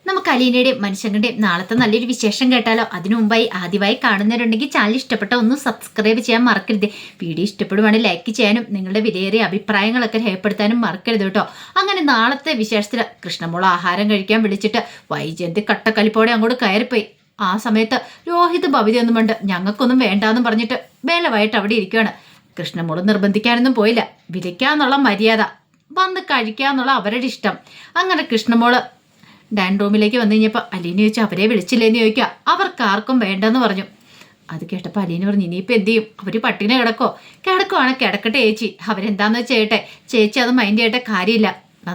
നമുക്ക് അലീനയുടെയും മനുഷ്യങ്ങളുടെയും നാളത്തെ നല്ലൊരു വിശേഷം കേട്ടാലോ? അതിനു മുമ്പായി ആദ്യമായി കാണുന്നവരുണ്ടെങ്കിൽ ചാനൽ ഇഷ്ടപ്പെട്ട ഒന്ന് സബ്സ്ക്രൈബ് ചെയ്യാൻ മറക്കരുത്. വീഡിയോ ഇഷ്ടപ്പെടുവാണെങ്കിൽ ലൈക്ക് ചെയ്യാനും നിങ്ങളുടെ വിലയേറിയ അഭിപ്രായങ്ങളൊക്കെ രേഖപ്പെടുത്താനും മറക്കരുത് കേട്ടോ. അങ്ങനെ നാളത്തെ വിശേഷത്തിൽ കൃഷ്ണമോൾ ആഹാരം കഴിക്കാൻ വിളിച്ചിട്ട് വൈജയന്തി കട്ടക്കലിപ്പോടെ അങ്ങോട്ട് കയറിപ്പോയി. ആ സമയത്ത് രോഹിത് ഭവിതയൊന്നും ഉണ്ട് ഞങ്ങൾക്കൊന്നും വേണ്ടാന്നും പറഞ്ഞിട്ട് ബേലവായിട്ട് അവിടെ ഇരിക്കുകയാണ്. കൃഷ്ണമോള് നിർബന്ധിക്കാനൊന്നും പോയില്ല. വിളിക്കാന്നുള്ള മര്യാദ, വന്ന് കഴിക്കാന്നുള്ള അവരുടെ ഇഷ്ടം. അങ്ങനെ കൃഷ്ണമോള് ഡൈനിങ് റൂമിലേക്ക് വന്നു കഴിഞ്ഞപ്പോൾ അലീന ചോദിച്ചു, അവരെ വിളിച്ചില്ലേന്ന് ചോദിക്കുക. അവർക്ക് ആർക്കും വേണ്ടെന്ന് പറഞ്ഞു. അത് കേട്ടപ്പോൾ അലീന പറഞ്ഞു, ഇനിയിപ്പോൾ എന്ത് ചെയ്യും? അവർ പട്ടിണി കിടക്കുവാണ്, കിടക്കട്ടെ ചേച്ചി, അവരെന്താന്ന് വെച്ച് ചെയ്യട്ടെ, ചേച്ചി അത് മൈൻഡ് ചെയ്യട്ടെ, കാര്യമില്ല,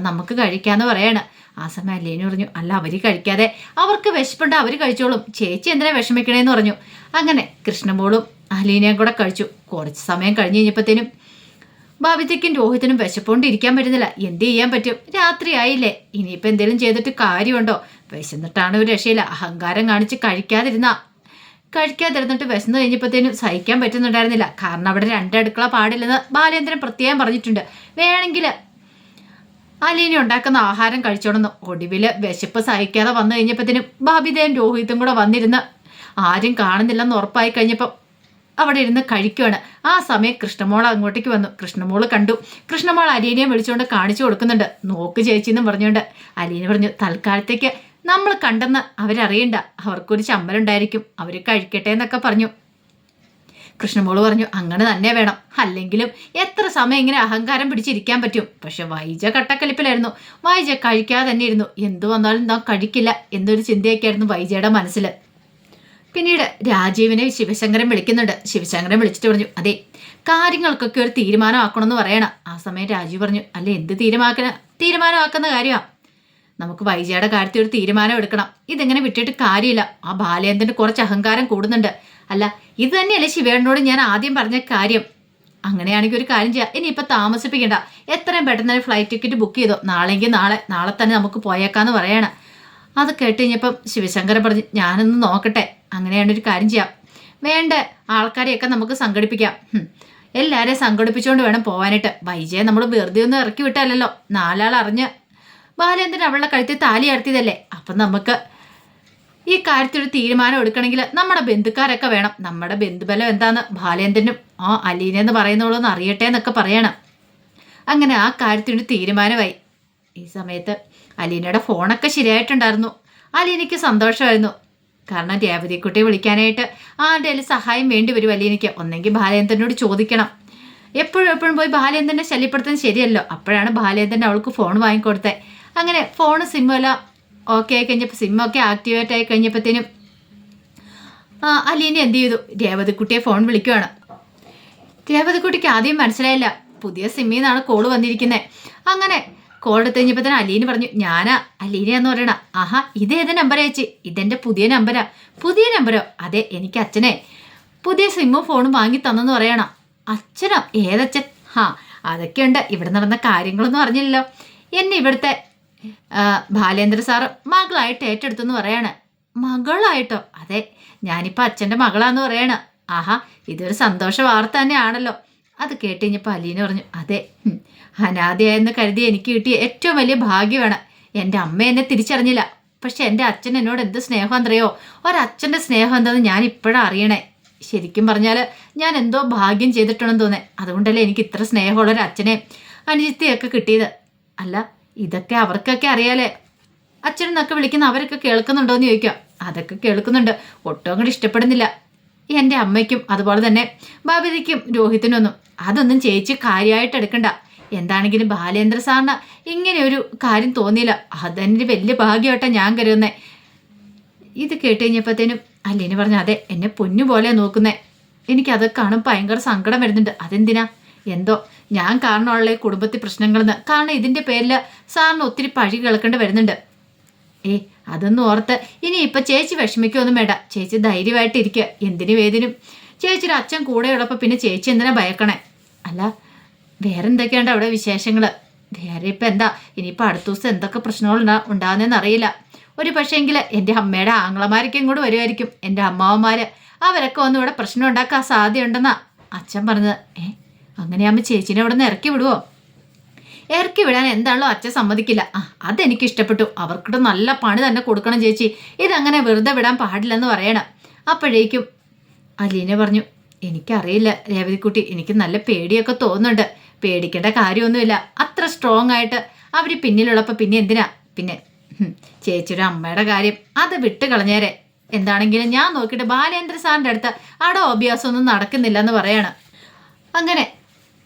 നമുക്ക് കഴിക്കാന്ന് പറയാണ്. ആ സമയം അലീന പറഞ്ഞു, അല്ല അവർ കഴിക്കാതെ അവർക്ക് വിശപ്പുണ്ട്, അവർ കഴിച്ചോളും, ചേച്ചി എന്തിനാ വിഷമിക്കണേന്ന് പറഞ്ഞു. അങ്ങനെ കൃഷ്ണമോളും അലീനയും കൂടെ കഴിച്ചു. കുറച്ച് സമയം കഴിഞ്ഞ് കഴിഞ്ഞപ്പോഴത്തേനും ബബിതയ്ക്കും രോഹിത്തിനും വിശപ്പുകൊണ്ട് ഇരിക്കാൻ പറ്റുന്നില്ല. എന്ത് ചെയ്യാൻ പറ്റും? രാത്രി ആയില്ലേ, ഇനിയിപ്പോൾ എന്തെങ്കിലും ചെയ്തിട്ട് കാര്യമുണ്ടോ? വിശന്നിട്ടാണ് ഒരു രക്ഷയില്ല. അഹങ്കാരം കാണിച്ച് കഴിക്കാതിരുന്നിട്ട് വിശന്ന് കഴിഞ്ഞപ്പോഴത്തേനും സഹിക്കാൻ പറ്റുന്നുണ്ടായിരുന്നില്ല. കാരണം അവിടെ രണ്ടടുക്കള പാടില്ലെന്ന് ബാലേന്ദ്രൻ പ്രത്യേകം പറഞ്ഞിട്ടുണ്ട്. വേണമെങ്കിൽ അലീന ഉണ്ടാക്കുന്ന ആഹാരം കഴിച്ചോണമെന്ന്. ഒടുവിൽ വിശപ്പ് സഹിക്കാതെ വന്നു കഴിഞ്ഞപ്പോഴത്തേനും ബബിതയും രോഹിത്തും കൂടെ വന്നിരുന്ന് ആരും കാണുന്നില്ലെന്ന് ഉറപ്പായി കഴിഞ്ഞപ്പം അവിടെ ഇരുന്ന് കഴിക്കുകയാണ്. ആ സമയം കൃഷ്ണമോൾ അങ്ങോട്ടേക്ക് വന്നു. കൃഷ്ണമോള് കണ്ടു. കൃഷ്ണമോൾ അലീനയെ വിളിച്ചുകൊണ്ട് കാണിച്ചു കൊടുക്കുന്നുണ്ട്. നോക്ക് ചേച്ചിന്നും പറഞ്ഞുകൊണ്ട്. അലീന പറഞ്ഞു, തൽക്കാലത്തേക്ക് നമ്മൾ കണ്ടെന്ന് അവരറിയണ്ട, അവർക്കൊരു ചമ്മലുണ്ടായിരിക്കും, അവർ കഴിക്കട്ടെ എന്നൊക്കെ പറഞ്ഞു. കൃഷ്ണമോള് പറഞ്ഞു, അങ്ങനെ തന്നെ വേണം, അല്ലെങ്കിലും എത്ര സമയം ഇങ്ങനെ അഹങ്കാരം പിടിച്ചിരിക്കാൻ പറ്റും? പക്ഷെ വൈജ കട്ടക്കലിപ്പിലായിരുന്നു. വൈജ കഴിക്കാതെ തന്നെ ഇരുന്നു. എന്തു വന്നാലും നാം കഴിക്കില്ല എന്നൊരു ചിന്തയൊക്കെയായിരുന്നു വൈജയുടെ മനസ്സിൽ. പിന്നീട് രാജീവിനെ ശിവശങ്കരൻ വിളിക്കുന്നുണ്ട്. ശിവശങ്കരൻ വിളിച്ചിട്ട് പറഞ്ഞു, അതെ, കാര്യങ്ങൾക്കൊക്കെ ഒരു തീരുമാനമാക്കണമെന്ന് പറയണം. ആ സമയം രാജീവ് പറഞ്ഞു, അല്ലെ എന്ത് തീരുമാനമാക്കുന്ന കാര്യമാണ്? നമുക്ക് വൈജയുടെ കാര്യത്തിൽ ഒരു തീരുമാനം എടുക്കണം. ഇതെങ്ങനെ വിട്ടിട്ട് കാര്യമില്ല. ആ ബാലേന്ദ്രന് കുറച്ച് അഹങ്കാരം കൂടുന്നുണ്ട്. അല്ല, ഇത് തന്നെയല്ലേ ശിവേണ്ണോട് ഞാൻ ആദ്യം പറഞ്ഞ കാര്യം? അങ്ങനെയാണെങ്കിൽ ഒരു കാര്യം ചെയ്യാം, ഇനിയിപ്പോൾ താമസിപ്പിക്കണ്ട, എത്രയും പെട്ടെന്ന് തന്നെ ഫ്ലൈറ്റ് ടിക്കറ്റ് ബുക്ക് ചെയ്തോ, നാളെങ്കിൽ നാളെ തന്നെ നമുക്ക് പോയേക്കാന്ന് പറയണം. അത് കേട്ട് കഴിഞ്ഞപ്പം ശിവശങ്കരൻ പറഞ്ഞു, ഞാനൊന്ന് നോക്കട്ടെ, അങ്ങനെയാണൊരു കാര്യം ചെയ്യാം, വേണ്ട ആൾക്കാരെയൊക്കെ നമുക്ക് സംഘടിപ്പിക്കാം, എല്ലാവരെയും സംഘടിപ്പിച്ചുകൊണ്ട് വേണം പോകാനായിട്ട്. വൈജയെ നമ്മൾ വെറുതെ ഒന്നും ഇറക്കി വിട്ടല്ലോ, നാലാൾ അറിഞ്ഞ് ബാലേന്ദ്രൻ അവളുടെ കഴുത്തിൽ താലി അടത്തിയതല്ലേ. അപ്പം നമുക്ക് ഈ കാര്യത്തിലൊരു തീരുമാനം എടുക്കണമെങ്കിൽ നമ്മുടെ ബന്ധുക്കാരൊക്കെ വേണം. നമ്മുടെ ബന്ധുബലം എന്താന്ന് ബാലേന്ദ്രനും അലീനെന്ന് പറയുന്നുള്ളൂന്ന് അറിയട്ടെ എന്നൊക്കെ പറയണം. അങ്ങനെ ആ കാര്യത്തിനൊരു തീരുമാനമായി. ഈ സമയത്ത് അലീനയുടെ ഫോണൊക്കെ ശരിയായിട്ടുണ്ടായിരുന്നു. അലീനയ്ക്ക് സന്തോഷമായിരുന്നു. കാരണം രേവതിക്കുട്ടിയെ വിളിക്കാനായിട്ട് ആരുടെയും സഹായം വേണ്ടി വരും അലീനയ്ക്ക്. ഒന്നെങ്കിൽ ബാലേന്ദ്രനോട് ചോദിക്കണം. എപ്പോഴും പോയി ബാലേന്ദ്രനെ ശല്യപ്പെടുത്തുന്നത് ശരിയല്ലോ. അപ്പോഴാണ് ബാലേന്ദ്രൻ അവൾക്ക് ഫോൺ വാങ്ങിക്കൊടുത്തത്. അങ്ങനെ ഫോണ് സിമ്മെല്ലാം ഓക്കെ ആയി കഴിഞ്ഞപ്പോൾ, സിമ്മൊക്കെ ആക്ടിവേറ്റ് ആയി കഴിഞ്ഞപ്പോഴത്തേനും അലീന എന്ത് ചെയ്തു, രേവതിക്കുട്ടിയെ ഫോൺ വിളിക്കുകയാണ്. രേവതിക്കുട്ടിക്ക് ആദ്യം മനസ്സിലായില്ല, പുതിയ സിമ്മിൽ നിന്നാണ് കോള് വന്നിരിക്കുന്നത്. അങ്ങനെ കോൾ എടുത്ത് കഴിഞ്ഞപ്പോൾ തന്നെ അലീന പറഞ്ഞു, ഞാനാ അലീനയെന്ന് പറയണ. ആഹാ, ഇതേത് നമ്പറാ ചേച്ചി? ഇതെൻ്റെ പുതിയ നമ്പരാ. പുതിയ നമ്പരോ? അതെ, എനിക്ക് അച്ഛനെ പുതിയ സിമ്മും ഫോണും വാങ്ങി തന്നെന്ന് പറയണം. അച്ഛനോ? ഏതച്ഛൻ? അതൊക്കെയുണ്ട്, ഇവിടെ നടന്ന കാര്യങ്ങളൊന്നും അറിഞ്ഞില്ലല്ലോ. എന്നെ ഇവിടുത്തെ ബാലേന്ദ്ര സാറ് മകളായിട്ട് ഏറ്റെടുത്തെന്ന് പറയാണ്. മകളായിട്ടോ? അതെ, ഞാനിപ്പോൾ അച്ഛൻ്റെ മകളാന്ന് പറയാണ്. ആഹാ, ഇതൊരു സന്തോഷ വാർത്ത തന്നെയാണല്ലോ. അത് കേട്ട് കഴിഞ്ഞപ്പോൾ അലീന പറഞ്ഞു, അതെ, അനാഥയായെന്ന് കരുതി എനിക്ക് കിട്ടിയ ഏറ്റവും വലിയ ഭാഗ്യമാണ്. എൻ്റെ അമ്മ എന്നെ തിരിച്ചറിഞ്ഞില്ല, പക്ഷെ എൻ്റെ അച്ഛൻ എന്നോട് എന്ത് സ്നേഹം എന്തറിയോ? ഒരച്ഛൻ്റെ സ്നേഹം എന്താണെന്ന് ഞാൻ ഇപ്പോഴാണ് അറിയണേ. ശരിക്കും പറഞ്ഞാൽ ഞാൻ എന്തോ ഭാഗ്യം ചെയ്തിട്ടുണ്ടെന്ന് തോന്നേ. അതുകൊണ്ടല്ലേ എനിക്ക് ഇത്ര സ്നേഹമുള്ളൊരു അച്ഛനെയും അനുജിത്തിയൊക്കെ കിട്ടിയത്. അല്ല, ഇതൊക്കെ അവർക്കൊക്കെ അറിയാലേ. അച്ഛനെന്നൊക്കെ വിളിക്കുന്ന അവരൊക്കെ കേൾക്കുന്നുണ്ടോ എന്ന് ചോദിക്കാം. അതൊക്കെ കേൾക്കുന്നുണ്ട്, ഒട്ടും അങ്ങോട്ട് ഇഷ്ടപ്പെടുന്നില്ല എൻ്റെ അമ്മയ്ക്കും അതുപോലെ തന്നെ ബബിതയ്ക്കും രോഹിത്തിനൊന്നും. അതൊന്നും ചേച്ചി കാര്യമായിട്ട് എടുക്കണ്ട. എന്താണെങ്കിലും ബാലേന്ദ്ര സാറിന് ഇങ്ങനെ ഒരു കാര്യം തോന്നിയില്ല, അതെൻ്റെ വലിയ ഭാഗ്യമായിട്ടാണ് ഞാൻ കരുതുന്നേ. ഇത് കേട്ട് കഴിഞ്ഞപ്പോഴത്തേനും അലീന പറഞ്ഞു, അതെ, എന്നെ പൊന്നു പോലെ നോക്കുന്നേ. എനിക്കത് കാണുമ്പോൾ ഭയങ്കര സങ്കടം വരുന്നുണ്ട്. അതെന്തിനാ? എന്തോ ഞാൻ കാരണമുള്ള കുടുംബത്തിൽ പ്രശ്നങ്ങളെന്ന്. കാരണം ഇതിൻ്റെ പേരിൽ സാറിന് ഒത്തിരി പഴി കേൾക്കേണ്ടി വരുന്നുണ്ട്. അതൊന്നും ഓർത്ത് ഇനി ഇപ്പം ചേച്ചി വിഷമിക്കൊന്നും വേണ്ട. ചേച്ചി ധൈര്യമായിട്ട് ഇരിക്കുക. എന്തിനും ഏതിനും ചേച്ചിയുടെ അച്ഛൻ കൂടെയുള്ളപ്പോൾ പിന്നെ ചേച്ചി എന്തിനാ ഭയക്കണേ? അല്ല, വേറെ എന്തൊക്കെയുണ്ട് അവിടെ വിശേഷങ്ങൾ? വേറെ ഇപ്പം എന്താ, ഇനിയിപ്പോൾ അടുത്ത ദിവസം എന്തൊക്കെ പ്രശ്നങ്ങൾ ഉണ്ടാകുന്നതെന്ന് അറിയില്ല. ഒരു പക്ഷേങ്കിൽ എൻ്റെ അമ്മയുടെ ആങ്ങളമാരൊക്കെ ഇങ്ങോട്ട് വരുമായിരിക്കും, എൻ്റെ അമ്മാവന്മാർ. അവരൊക്കെ ഒന്നും ഇവിടെ പ്രശ്നം ഉണ്ടാക്കാൻ സാധ്യതയുണ്ടെന്നാ അച്ഛൻ പറഞ്ഞത്. അങ്ങനെയാകുമ്പോൾ ചേച്ചീനെ അവിടെ നിന്ന് ഇറക്കി വിടുവോ? ഇറക്കി വിടാൻ എന്താണല്ലോ അച്ഛൻ സമ്മതിക്കില്ല. അതെനിക്ക് ഇഷ്ടപ്പെട്ടു. അവർക്കിട്ട് നല്ല പണി തന്നെ കൊടുക്കണം ചേച്ചി. ഇതങ്ങനെ വെറുതെ വിടാൻ പാടില്ലെന്ന് പറയണം. അപ്പോഴേക്കും അലീന പറഞ്ഞു, എനിക്കറിയില്ല രേവതിക്കുട്ടി, എനിക്ക് നല്ല പേടിയൊക്കെ തോന്നുന്നുണ്ട്. പേടിക്കേണ്ട കാര്യമൊന്നുമില്ല. അത്ര സ്ട്രോങ് ആയിട്ട് അവർ പിന്നിലുള്ളപ്പോൾ പിന്നെ എന്തിനാ? പിന്നെ ചേച്ചിയുടെ അമ്മയുടെ കാര്യം അത് വിട്ട് കളഞ്ഞേരെ. എന്താണെങ്കിലും ഞാൻ നോക്കിയിട്ട് ബാലേന്ദ്ര സാറിൻ്റെ അടുത്ത് അവിടെ അഭ്യാസമൊന്നും നടക്കുന്നില്ല എന്ന് പറയാണ്. അങ്ങനെ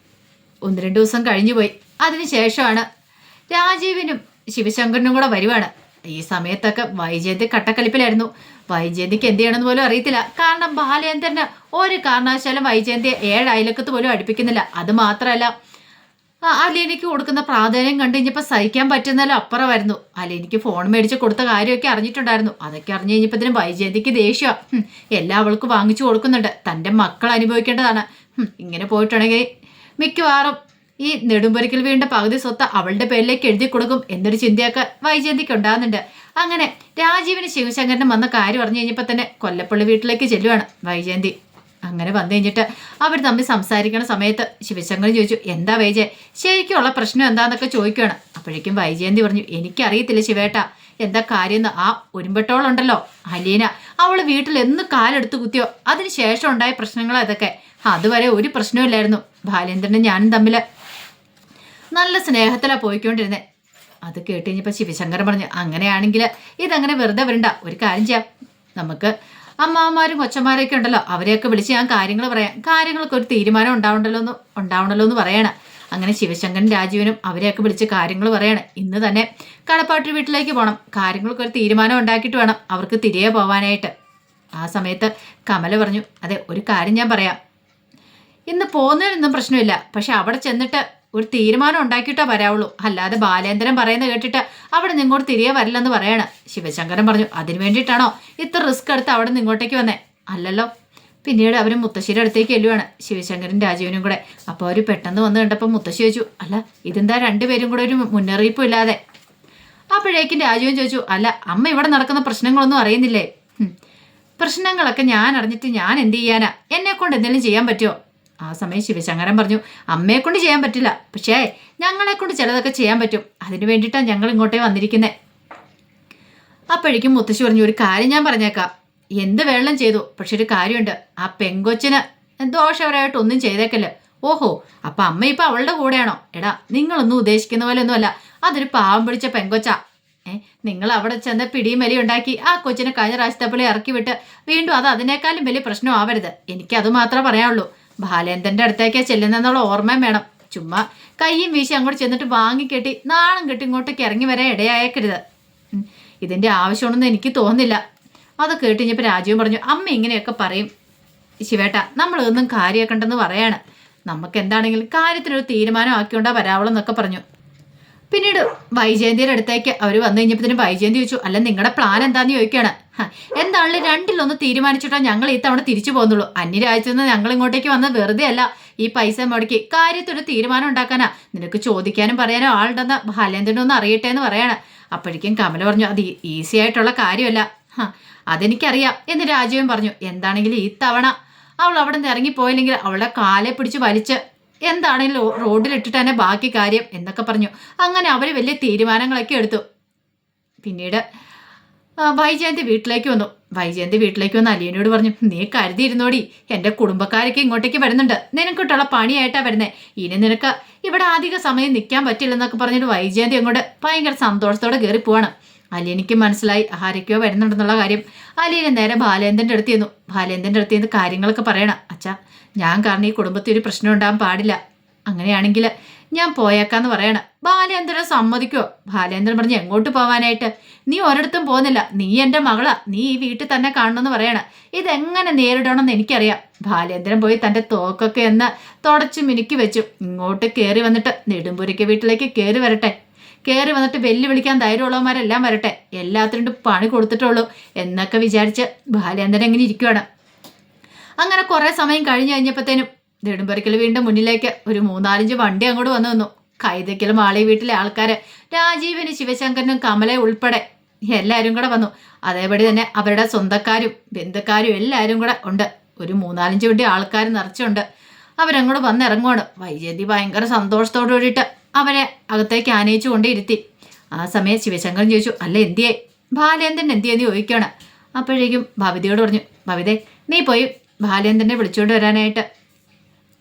1-2 ദിവസം കഴിഞ്ഞു പോയി. അതിനുശേഷമാണ് രാജീവിനും ശിവശങ്കരനും കൂടെ വരുവാണ്. ഈ സമയത്തൊക്കെ വൈജയന്തി കട്ടക്കലിപ്പിലായിരുന്നു. വൈജയന്തിക്ക് എന്ത് ചെയ്യണമെന്ന് പോലും അറിയത്തില്ല. കാരണം ബാലേന്ദ്രന് ഒരു കാരണവശാലും വൈജയന്തിയെ 7 അയലക്കത്ത് പോലും അടുപ്പിക്കുന്നില്ല. അത് മാത്രമല്ല, അലീനയ്ക്ക് കൊടുക്കുന്ന പ്രാധാന്യം കണ്ടു കഴിഞ്ഞപ്പോൾ സഹിക്കാൻ പറ്റുന്നല്ലോ അപ്പുറമായിരുന്നു. അലീനയ്ക്ക് ഫോൺ മേടിച്ച് കൊടുത്ത കാര്യമൊക്കെ അറിഞ്ഞിട്ടുണ്ടായിരുന്നു. അതൊക്കെ അറിഞ്ഞു കഴിഞ്ഞപ്പോഴത്തേനും വൈജയന്തിക്ക് ദേഷ്യം. എല്ലാം അവൾക്ക് വാങ്ങിച്ചു കൊടുക്കുന്നുണ്ട്. തൻ്റെ മക്കൾ അനുഭവിക്കേണ്ടതാണ്. ഇങ്ങനെ പോയിട്ടുണ്ടെങ്കിൽ മിക്കവാറും ഈ നെടുമ്പൊരിക്കൽ വീണ്ട പകുതി സ്വത്ത് അവളുടെ പേരിലേക്ക് എഴുതി കൊടുക്കും എന്നൊരു ചിന്തയൊക്കെ വൈജയന്തിക്ക് ഉണ്ടാകുന്നുണ്ട്. അങ്ങനെ രാജീവിന് ശിവശങ്കരനും വന്ന കാര്യം അറിഞ്ഞു കഴിഞ്ഞപ്പോൾ തന്നെ കൊല്ലപ്പള്ളി വീട്ടിലേക്ക് ചെല്ലുവാണ് വൈജയന്തി. അങ്ങനെ വന്നു കഴിഞ്ഞിട്ട് അവർ തമ്മിൽ സംസാരിക്കുന്ന സമയത്ത് ശിവശങ്കരൻ ചോദിച്ചു, എന്താ വൈജയ്, ശരിക്കുള്ള പ്രശ്നം എന്താന്നൊക്കെ ചോദിക്കുകയാണ്. അപ്പോഴേക്കും വൈജയന്തി പറഞ്ഞു, എനിക്കറിയത്തില്ല ശിവേട്ട എന്താ കാര്യം. ആ ഉരുമ്പെട്ടോളുണ്ടല്ലോ അലീന, അവള് വീട്ടിൽ എന്ന് കാലെടുത്ത് കുത്തിയോ അതിനുശേഷം ഉണ്ടായ പ്രശ്നങ്ങളോ അതൊക്കെ. അതുവരെ ഒരു പ്രശ്നമില്ലായിരുന്നു. ബാലേന്ദ്രനും ഞാനും തമ്മിൽ നല്ല സ്നേഹത്തിലാണ് പോയിക്കൊണ്ടിരുന്നത്. അത് കേട്ട് കഴിഞ്ഞപ്പോൾ ശിവശങ്കരൻ പറഞ്ഞു, അങ്ങനെയാണെങ്കിൽ ഇതങ്ങനെ വെറുതെ വരണ്ട. ഒരു കാര്യം ചെയ്യാം, നമുക്ക് അമ്മാവന്മാരും കൊച്ചന്മാരൊക്കെ ഉണ്ടല്ലോ, അവരെയൊക്കെ വിളിച്ച് ഞാൻ കാര്യങ്ങൾ പറയാം. കാര്യങ്ങൾക്ക് ഒരു തീരുമാനം ഉണ്ടാവണല്ലോ എന്ന് പറയണം. അങ്ങനെ ശിവശങ്കരൻ രാജീവനും അവരെയൊക്കെ വിളിച്ച് കാര്യങ്ങൾ പറയണം. ഇന്ന് തന്നെ കടപ്പാട്ട് വീട്ടിലേക്ക് പോകണം. കാര്യങ്ങൾക്ക് ഒരു തീരുമാനം ഉണ്ടാക്കിയിട്ട് വേണം അവർക്ക് തിരികെ പോകാനായിട്ട്. ആ സമയത്ത് കമല പറഞ്ഞു, അതെ, ഒരു കാര്യം ഞാൻ പറയാം. ഇന്ന് പോകുന്നതിനൊന്നും പ്രശ്നമില്ല. പക്ഷെ അവിടെ ചെന്നിട്ട് ഒരു തീരുമാനം ഉണ്ടാക്കിയിട്ടോ വരാവുള്ളൂ. അല്ലാതെ ബാലേന്ദ്രൻ പറയുന്നത് കേട്ടിട്ട് അവിടെ നിങ്ങോട്ട് തിരികെ വരില്ലെന്ന് പറയാണ്. ശിവശങ്കരൻ പറഞ്ഞു, അതിന് വേണ്ടിയിട്ടാണോ ഇത്ര റിസ്ക് എടുത്ത് അവിടെ നിന്ന് ഇങ്ങോട്ടേക്ക് വന്നേ? അല്ലല്ലോ. പിന്നീട് അവർ മുത്തശ്ശിയുടെ അടുത്തേക്ക് ചെല്ലുവാണ്, ശിവശങ്കരൻ രാജീവനും കൂടെ. അപ്പോൾ അവർ പെട്ടെന്ന് വന്ന് കണ്ടപ്പോൾ മുത്തശ്ശി ചോദിച്ചു, അല്ല ഇതെന്താ രണ്ടുപേരും കൂടെ ഒരു മുന്നറിയിപ്പും ഇല്ലാതെ? അപ്പോഴേക്കും രാജീവൻ ചോദിച്ചു, അല്ല അമ്മ ഇവിടെ നടക്കുന്ന പ്രശ്നങ്ങളൊന്നും അറിയുന്നില്ലേ? പ്രശ്നങ്ങളൊക്കെ ഞാൻ അറിഞ്ഞിട്ട് ഞാൻ എന്ത് ചെയ്യാനാ? എന്നെ കൊണ്ട് എന്തെങ്കിലും ചെയ്യാൻ പറ്റുമോ? ആ സമയം ശിവശങ്കരൻ പറഞ്ഞു, അമ്മയെ കൊണ്ട് ചെയ്യാൻ പറ്റില്ല, പക്ഷേ ഞങ്ങളെ കൊണ്ട് ചിലതൊക്കെ ചെയ്യാൻ പറ്റും. അതിന് വേണ്ടിയിട്ടാണ് ഞങ്ങൾ ഇങ്ങോട്ടേ വന്നിരിക്കുന്നത്. അപ്പോഴേക്കും മുത്തശ്ശി പറഞ്ഞു, ഒരു കാര്യം ഞാൻ പറഞ്ഞേക്കാം, എന്ത് വെള്ളം ചെയ്തു, പക്ഷെ ഒരു കാര്യമുണ്ട്, ആ പെങ്കൊച്ചിന് ദോഷപരമായിട്ടൊന്നും ചെയ്തേക്കല്ലേ. ഓഹോ, അപ്പം അമ്മ ഇപ്പം അവളുടെ കൂടെയാണോ? എടാ, നിങ്ങളൊന്നും ഉദ്ദേശിക്കുന്ന പോലെ ഒന്നുമല്ല. അതൊരു പാവം പിടിച്ച പെങ്കൊച്ചാ. നിങ്ങൾ അവിടെ ചെന്ന് പിടിയും വലിയ ഉണ്ടാക്കി ആ കൊച്ചിനെ കഴിഞ്ഞ പ്രാവശ്യത്തെ ഇറക്കി വിട്ട് വീണ്ടും അത് അതിനേക്കാളും വലിയ പ്രശ്നം ആവരുത്. എനിക്കത് മാത്രമേ പറയാനുള്ളൂ. ബാലേന്ദ്രൻ്റെ അടുത്തേക്കാ ചെല്ലുന്നെന്നുള്ള ഓർമ്മയും വേണം. ചുമ്മാ കയ്യും വീശി അങ്ങോട്ട് ചെന്നിട്ട് വാങ്ങിക്കെട്ടി നാണം കെട്ടി ഇങ്ങോട്ടേക്ക് ഇറങ്ങി വരാൻ ഇടയായേക്കരുത്. ഇതിൻ്റെ ആവശ്യമാണെന്ന് എനിക്ക് തോന്നുന്നില്ല. അത് കേട്ട് കഴിഞ്ഞപ്പോൾ രാജീവ് പറഞ്ഞു, അമ്മ ഇങ്ങനെയൊക്കെ പറയും ശിവേട്ട, നമ്മളിതൊന്നും കാര്യമാക്കണ്ടെന്ന് പറയാണ്. നമുക്ക് എന്താണെങ്കിലും കാര്യത്തിനൊരു തീരുമാനം ആക്കിക്കൊണ്ടാ വരാവുള്ളൂ എന്നൊക്കെ പറഞ്ഞു. പിന്നീട് വൈജയന്തിയുടെ അടുത്തേക്ക് അവർ വന്നു കഴിഞ്ഞപ്പോഴത്തേനും വൈജയന്തി ചോദിച്ചു, അല്ല നിങ്ങളുടെ പ്ലാൻ എന്താണെന്ന് ചോദിക്കുകയാണ്. എന്താണെങ്കിലും രണ്ടിലൊന്ന് തീരുമാനിച്ചിട്ടാ ഞങ്ങൾ ഈ തവണ തിരിച്ചു പോകുന്നുള്ളൂ. അന്യരാജ്യത്ത് നിന്ന് ഞങ്ങൾ ഇങ്ങോട്ടേക്ക് വന്നത് വെറുതെ അല്ല. ഈ പൈസ മുടക്കി കാര്യത്തൊരു തീരുമാനം ഉണ്ടാക്കാനാ. നിനക്ക് ചോദിക്കാനും പറയാനും ആളുണ്ടെന്ന് ബാലേന്ദ്രനൊന്ന് അറിയട്ടെ എന്ന് പറയാണ്. അപ്പോഴേക്കും കമല പറഞ്ഞു, അത് ഈസി ആയിട്ടുള്ള കാര്യമല്ല. അതെനിക്കറിയാം എന്ന് രാജീവൻ പറഞ്ഞു. എന്താണെങ്കിലും ഈ തവണ അവൾ അവിടെ നിന്ന് ഇറങ്ങിപ്പോയില്ലെങ്കിൽ അവളുടെ കാലെ പിടിച്ച് വലിച്ച് എന്താണെങ്കിലും റോഡിലിട്ടിട്ട് തന്നെ ബാക്കി കാര്യം എന്നൊക്കെ പറഞ്ഞു. അങ്ങനെ അവർ വലിയ തീരുമാനങ്ങളൊക്കെ എടുത്തു. പിന്നീട് വൈജയന്തി വീട്ടിലേക്ക് വന്നു. വൈജയന്തി വീട്ടിലേക്ക് വന്ന് അലിയനോട് പറഞ്ഞു, നീ കരുതിയിരുന്നോടി, എൻ്റെ കുടുംബക്കാരൊക്കെ ഇങ്ങോട്ടേക്ക് വരുന്നുണ്ട്, നിനക്കിട്ടുള്ള പണിയായിട്ടാണ് വരുന്നത്. ഇനി നിനക്ക് ഇവിടെ അധിക സമയം നിൽക്കാൻ പറ്റില്ലെന്നൊക്കെ പറഞ്ഞിട്ട് വൈജയന്തി അങ്ങോട്ട് ഭയങ്കര സന്തോഷത്തോടെ കയറി പോവാണ്. അലിയനിക്ക് മനസ്സിലായി ആരൊക്കെയോ വരുന്നുണ്ടെന്നുള്ള കാര്യം. അലിയനെ നേരെ ബാലേന്ദ്രൻ്റെ അടുത്ത് ചെന്നു. ബാലേന്ദ്രൻ്റെ അടുത്ത് ചെന്ന് കാര്യങ്ങളൊക്കെ പറയണം. അച്ഛാ, ഞാൻ കാരണം ഈ കുടുംബത്തിൽ ഒരു പ്രശ്നം ഉണ്ടാകാൻ പാടില്ല. അങ്ങനെയാണെങ്കിൽ ഞാൻ പോയേക്കാന്ന് പറയണം. ബാലേന്ദ്രൻ സമ്മതിക്കോ? ബാലേന്ദ്രൻ പറഞ്ഞു, എങ്ങോട്ട് പോകാനായിട്ട്? നീ ഒരിടത്തും പോകുന്നില്ല, നീ എൻ്റെ മകളാ, നീ ഈ വീട്ടിൽ തന്നെ കാണണമെന്ന് പറയണം. ഇതെങ്ങനെ നേരിടണമെന്ന് എനിക്കറിയാം. ബാലേന്ദ്രൻ പോയി തൻ്റെ തോക്കൊക്കെ എന്ന് തുടച്ച് മിനുക്കി വെച്ചു. ഇങ്ങോട്ട് കയറി വന്നിട്ട് നെടുമ്പുരയ്ക്ക് വീട്ടിലേക്ക് കയറി വരട്ടെ. കയറി വന്നിട്ട് വെല്ലുവിളിക്കാൻ ധൈര്യമുള്ളവന്മാരെല്ലാം വരട്ടെ. എല്ലാത്തിനും പണി കൊടുത്തിട്ടുള്ളൂ എന്നൊക്കെ വിചാരിച്ച് ബാലേന്ദ്രൻ എങ്ങനെ ഇരിക്കുകയാണ്. അങ്ങനെ കുറേ സമയം കഴിഞ്ഞ് കഴിഞ്ഞപ്പോഴത്തേനും നെടുമ്പൊരിക്കൽ വീണ്ടും മുന്നിലേക്ക് ഒരു 3-4 വണ്ടി അങ്ങോട്ട് വന്നു. കൈതയ്ക്കലും മാളി വീട്ടിലെ ആൾക്കാർ, രാജീവിനും ശിവശങ്കരനും കമലയും ഉൾപ്പെടെ എല്ലാവരും കൂടെ വന്നു. അതേപടി തന്നെ അവരുടെ സ്വന്തക്കാരും ബന്ധുക്കാരും എല്ലാവരും കൂടെ ഉണ്ട്. ഒരു 3-4 വണ്ടി ആൾക്കാർ നിറച്ചുണ്ട്. അവരങ്ങോട്ട് വന്നിറങ്ങുവാണ്. വൈജയന്തി ഭയങ്കര സന്തോഷത്തോടു കൂടിയിട്ട് അവരെ അകത്തേക്ക് ആനയിച്ചു കൊണ്ടേ ഇരുത്തി. ആ സമയം ശിവശങ്കരൻ ചോദിച്ചു, അല്ല എന്തിയേ ബാലേന്ദ്രൻ എന്തിയെന്ന് ചോദിക്കുകയാണ്. അപ്പോഴേക്കും ഭവിതയോട് പറഞ്ഞു, ഭവിതേ നീ പോയി ബാലേന്ദ്രനെ വിളിച്ചുകൊണ്ട് വരാനായിട്ട്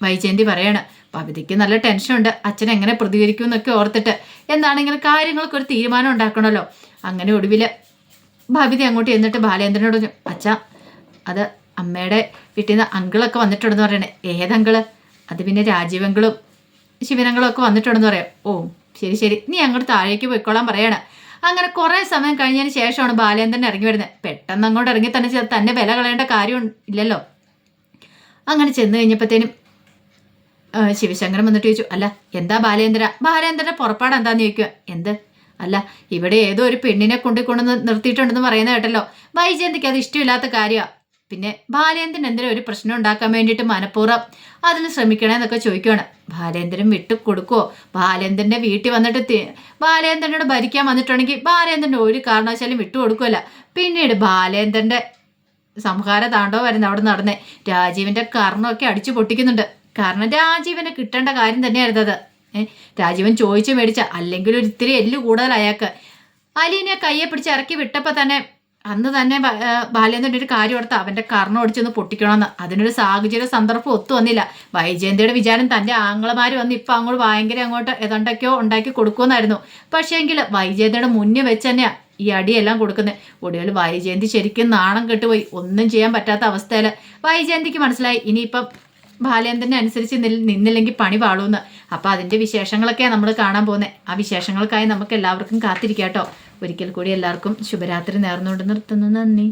വൈജയന്തി പറയാണ്. ഭവിതയ്ക്ക് നല്ല ടെൻഷനുണ്ട്, അച്ഛൻ എങ്ങനെ പ്രതികരിക്കും എന്നൊക്കെ ഓർത്തിട്ട്. എന്താണെങ്കിലും കാര്യങ്ങൾക്ക് ഒരു തീരുമാനം ഉണ്ടാക്കണമല്ലോ. അങ്ങനെ ഒടുവിൽ ഭവിത അങ്ങോട്ട് ചെന്നിട്ട് ബാലേന്ദ്രനോട് പറഞ്ഞു, അച്ഛാ അത് അമ്മയുടെ വീട്ടിൽ നിന്ന് അങ്കിളൊക്കെ വന്നിട്ടുണ്ടെന്ന് പറയണേ. ഏതങ്കിള്? അത് പിന്നെ രാജീവങ്കിളും ശിവനങ്ങളും ഒക്കെ വന്നിട്ടുണ്ടെന്ന് പറയാം. ഓ ശരി ശരി, നീ അങ്ങോട്ട് താഴേക്ക് പോയിക്കോളാൻ പറയാണ്. അങ്ങനെ കുറേ സമയം കഴിഞ്ഞതിന് ശേഷമാണ് ബാലേന്ദ്രൻ ഇറങ്ങി വരുന്നത്. പെട്ടെന്ന് അങ്ങോട്ട് ഇറങ്ങി തന്നെ വില കളയേണ്ട കാര്യം ഇല്ലല്ലോ. അങ്ങനെ ചെന്ന് കഴിഞ്ഞപ്പോഴത്തേനും ശിവശങ്കരൻ വന്നിട്ട് ചോദിച്ചു, അല്ല എന്താ ബാലേന്ദ്രന്റെ പുറപ്പാട് എന്താന്ന് ചോദിക്കുക. എന്ത്? അല്ല ഇവിടെ ഏതോ ഒരു പെണ്ണിനെ കൊണ്ടുവന്ന് നിർത്തിയിട്ടുണ്ടെന്ന് പറയുന്നത് കേട്ടല്ലോ. വൈജയന്തിക്ക് അത് ഇഷ്ടമില്ലാത്ത കാര്യമാണ്. പിന്നെ ബാലേന്ദ്രൻ എന്തിനും ഒരു പ്രശ്നം ഉണ്ടാക്കാൻ വേണ്ടിയിട്ട് മനഃപൂർവ്വം അതിന് ശ്രമിക്കണമെന്നൊക്കെ ചോദിക്കുകയാണ്. ബാലേന്ദ്രൻ വിട്ടു കൊടുക്കുവോ? ബാലേന്ദ്രന്റെ വീട്ടിൽ വന്നിട്ട് ബാലേന്ദ്രനോട് ഭരിക്കാൻ വന്നിട്ടുണ്ടെങ്കിൽ ബാലേന്ദ്രൻ്റെ ഒരു കാരണവശാലും വിട്ടുകൊടുക്കുമല്ല. പിന്നീട് ബാലേന്ദ്രന്റെ സംഹാര താണ്ഡവം വരുന്ന അവിടെ നടന്നേ രാജീവിന്റെ കർണമൊക്കെ അടിച്ചു പൊട്ടിക്കുന്നുണ്ട്. കാരണം രാജീവന് കിട്ടേണ്ട കാര്യം തന്നെയായിരുന്നു അത്. രാജീവൻ ചോദിച്ചു മേടിച്ച, അല്ലെങ്കിൽ ഒരു ഇത്തിരി എല്ല് കൂടുതൽ അയാൾക്ക്. അലീനെ കയ്യെ പിടിച്ച് ഇറക്കി വിട്ടപ്പോൾ തന്നെ അന്ന് തന്നെ ബാലേന്ദ്രൻ്റെ ഒരു കാര്യം ഓർത്ത് അവൻ്റെ കർണം ഒടിച്ചൊന്ന് പൊട്ടിക്കണമെന്ന്. അതിനൊരു സാഹചര്യ സന്ദർഭം ഒത്തു വന്നില്ല. വൈജയന്തിയുടെ വിചാരം തൻ്റെ ആങ്ങളമാർ വന്ന് ഇപ്പം അങ്ങോട്ട് ഭയങ്കര അങ്ങോട്ട് ഏതാണ്ടൊക്കെയോ ഉണ്ടാക്കി കൊടുക്കുമെന്നായിരുന്നു. പക്ഷേങ്കിൽ വൈജയന്തിയുടെ മുന്നിൽ വെച്ച് തന്നെയാണ് ഈ അടിയെല്ലാം കൊടുക്കുന്നത്. ഒടുവിൽ വൈജയന്തി ശരിക്കും നാണം കെട്ടുപോയി. ഒന്നും ചെയ്യാൻ പറ്റാത്ത അവസ്ഥയിൽ വൈജയന്തിക്ക് മനസ്സിലായി ഇനിയിപ്പം ബാലേന്ദ്രനെ അനുസരിച്ച് നിന്നില്ലെങ്കിൽ പണി പാളൂന്ന്. അപ്പോൾ അതിൻ്റെ വിശേഷങ്ങളൊക്കെയാണ് നമ്മൾ കാണാൻ പോകുന്നത്. ആ വിശേഷങ്ങൾക്കായി നമുക്ക് എല്ലാവർക്കും കാത്തിരിക്കാം കേട്ടോ. ഒരിക്കൽ കൂടി എല്ലാവർക്കും ശുഭരാത്രി നേർന്നുകൊണ്ട് നിർത്തുന്നു. നന്ദി.